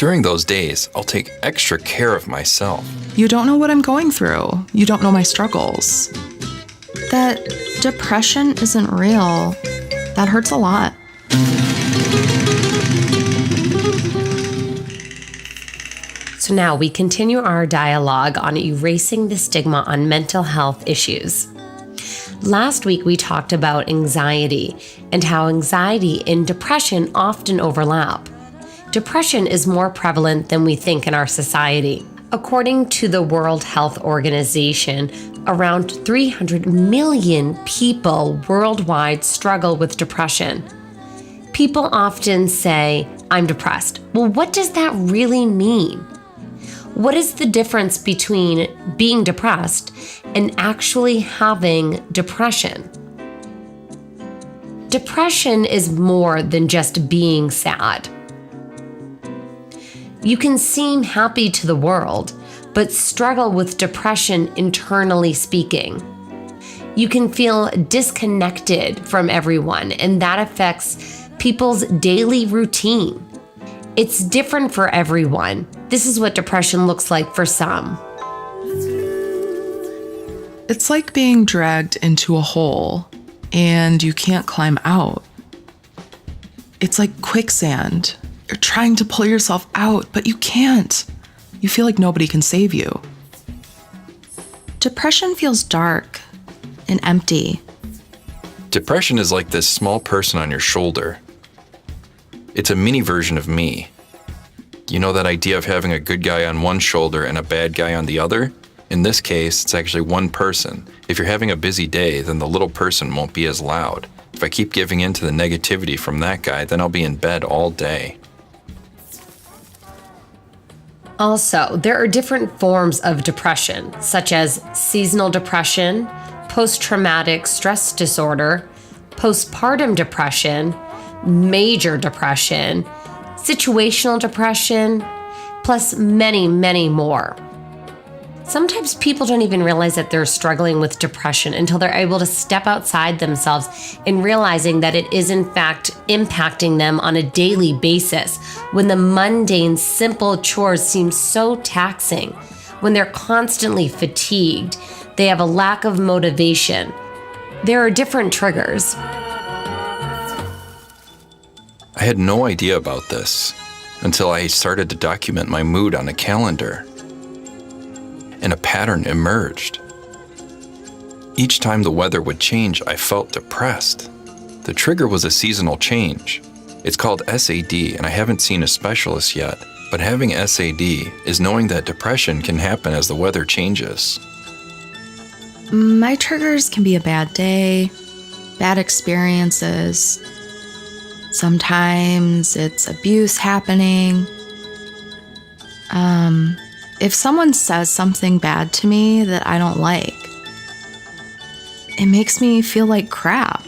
During those days, I'll take extra care of myself. You don't know what I'm going through. You don't know my struggles. That depression isn't real. That hurts a lot. So now we continue our dialogue on erasing the stigma on mental health issues. Last week, we talked about anxiety and how anxiety and depression often overlap. Depression is more prevalent than we think in our society. According to the World Health Organization, around 300 million people worldwide struggle with depression. People often say, "I'm depressed." Well, what does that really mean? What is the difference between being depressed and actually having depression? Depression is more than just being sad. You can seem happy to the world, but struggle with depression internally speaking. You can feel disconnected from everyone, and that affects people's daily routine. It's different for everyone. This is what depression looks like for some. It's like being dragged into a hole and you can't climb out. It's like quicksand. You're trying to pull yourself out, but you can't. You feel like nobody can save you. Depression feels dark and empty. Depression is like this small person on your shoulder. It's a mini version of me. You know that idea of having a good guy on one shoulder and a bad guy on the other? In this case, it's actually one person. If you're having a busy day, then the little person won't be as loud. If I keep giving in to the negativity from that guy, then I'll be in bed all day. Also, there are different forms of depression, such as seasonal depression, post-traumatic stress disorder, postpartum depression, major depression, situational depression, plus many, many more. Sometimes people don't even realize that they're struggling with depression until they're able to step outside themselves and realizing that it is in fact impacting them on a daily basis when the mundane, simple chores seem so taxing, when they're constantly fatigued, they have a lack of motivation. There are different triggers. I had no idea about this until I started to document my mood on a calendar, and a pattern emerged. Each time the weather would change, I felt depressed. The trigger was a seasonal change. It's called SAD, and I haven't seen a specialist yet, but having SAD is knowing that depression can happen as the weather changes. My triggers can be a bad day, bad experiences. Sometimes it's abuse happening. If someone says something bad to me that I don't like, it makes me feel like crap.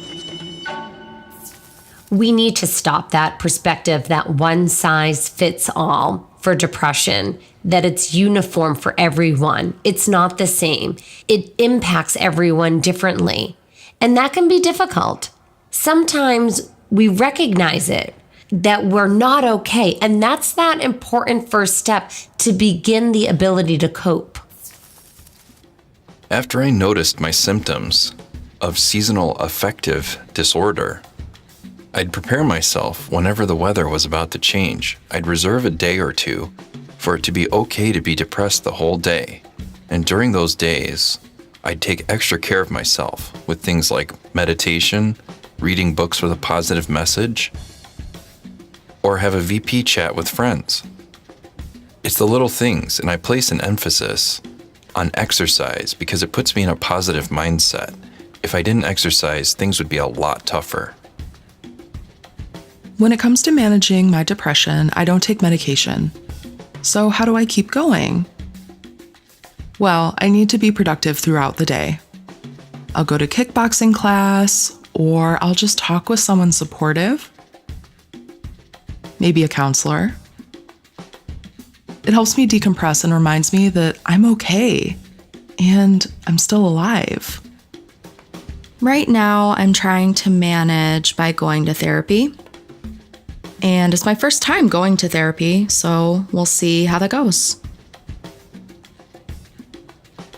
We need to stop that perspective that one size fits all for depression, that it's uniform for everyone. It's not the same. It impacts everyone differently. And that can be difficult. Sometimes we recognize it, that we're not okay. And that's that important first step to begin the ability to cope. After I noticed my symptoms of seasonal affective disorder, I'd prepare myself whenever the weather was about to change. I'd reserve a day or two for it to be okay to be depressed the whole day. And during those days, I'd take extra care of myself with things like meditation, reading books with a positive message, or have a VP chat with friends. It's the little things, and I place an emphasis on exercise because it puts me in a positive mindset. If I didn't exercise, things would be a lot tougher. When it comes to managing my depression, I don't take medication. So how do I keep going? Well, I need to be productive throughout the day. I'll go to kickboxing class, or I'll just talk with someone supportive, maybe a counselor. It helps me decompress and reminds me that I'm okay and I'm still alive. Right now, I'm trying to manage by going to therapy And it's my first time going to therapy, so we'll see how that goes.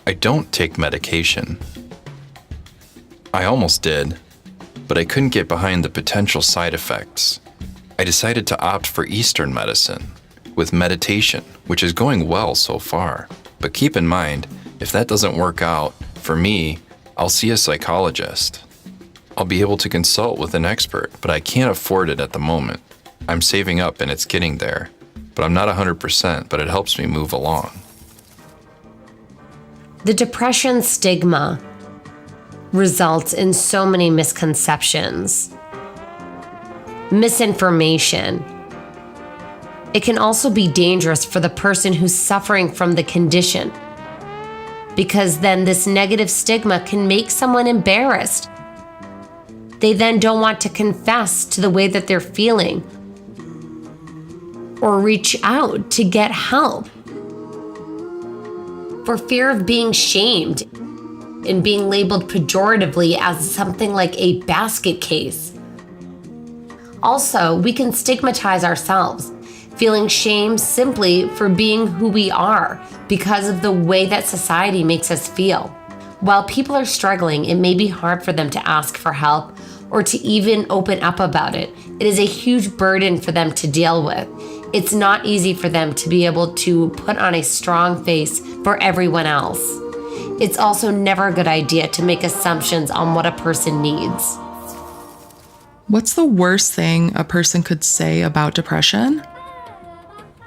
I don't take medication. I almost did, but I couldn't get behind the potential side effects. I decided to opt for Eastern medicine with meditation, which is going well so far. But keep in mind, if that doesn't work out, for me, I'll see a psychologist. I'll be able to consult with an expert, but I can't afford it at the moment. I'm saving up and it's getting there, but I'm not 100%, but it helps me move along. The depression stigma results in so many misconceptions, misinformation. It can also be dangerous for the person who's suffering from the condition, because then this negative stigma can make someone embarrassed. They then don't want to confess to the way that they're feeling or reach out to get help for fear of being shamed and being labeled pejoratively as something like a basket case. Also, we can stigmatize ourselves, feeling shame simply for being who we are because of the way that society makes us feel. While people are struggling, it may be hard for them to ask for help or to even open up about it. It is a huge burden for them to deal with. It's not easy for them to be able to put on a strong face for everyone else. It's also never a good idea to make assumptions on what a person needs. What's the worst thing a person could say about depression?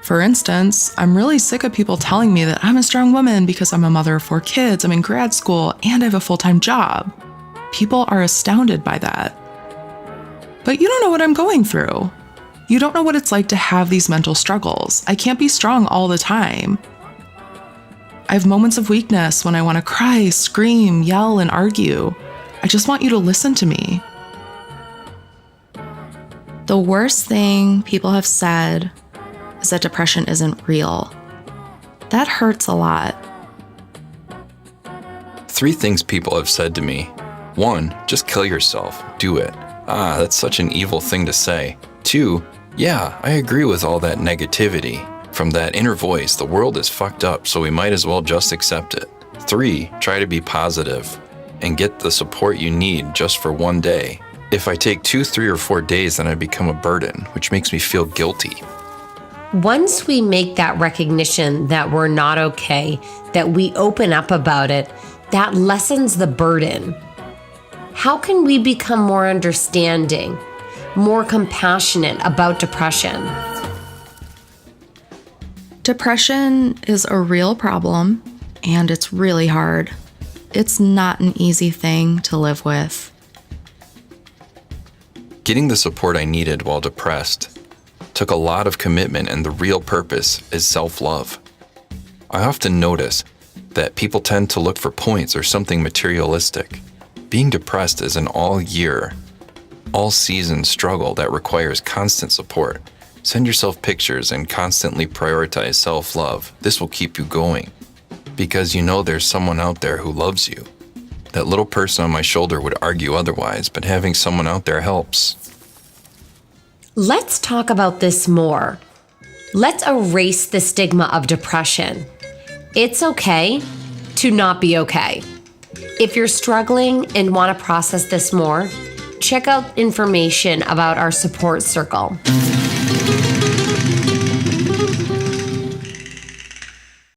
For instance, I'm really sick of people telling me that I'm a strong woman because I'm a mother of 4 kids, I'm in grad school, and I have a full-time job. People are astounded by that. But you don't know what I'm going through. You don't know what it's like to have these mental struggles. I can't be strong all the time. I have moments of weakness when I want to cry, scream, yell, and argue. I just want you to listen to me. The worst thing people have said is that depression isn't real. That hurts a lot. 3 things people have said to me. 1, just kill yourself. Do it. That's such an evil thing to say. 2, yeah, I agree with all that negativity. From that inner voice, the world is fucked up, so we might as well just accept it. 3, try to be positive and get the support you need just for one day. If I take 2, 3, or 4 days, then I become a burden, which makes me feel guilty. Once we make that recognition that we're not okay, that we open up about it, that lessens the burden. How can we become more understanding, more compassionate about depression? Depression is a real problem, and it's really hard. It's not an easy thing to live with. Getting the support I needed while depressed took a lot of commitment, and the real purpose is self-love. I often notice that people tend to look for points or something materialistic. Being depressed is an all-year, all-season struggle that requires constant support. Send yourself pictures and constantly prioritize self-love. This will keep you going because you know there's someone out there who loves you. That little person on my shoulder would argue otherwise, but having someone out there helps. Let's talk about this more. Let's erase the stigma of depression. It's okay to not be okay. If you're struggling and want to process this more, check out information about our support circle.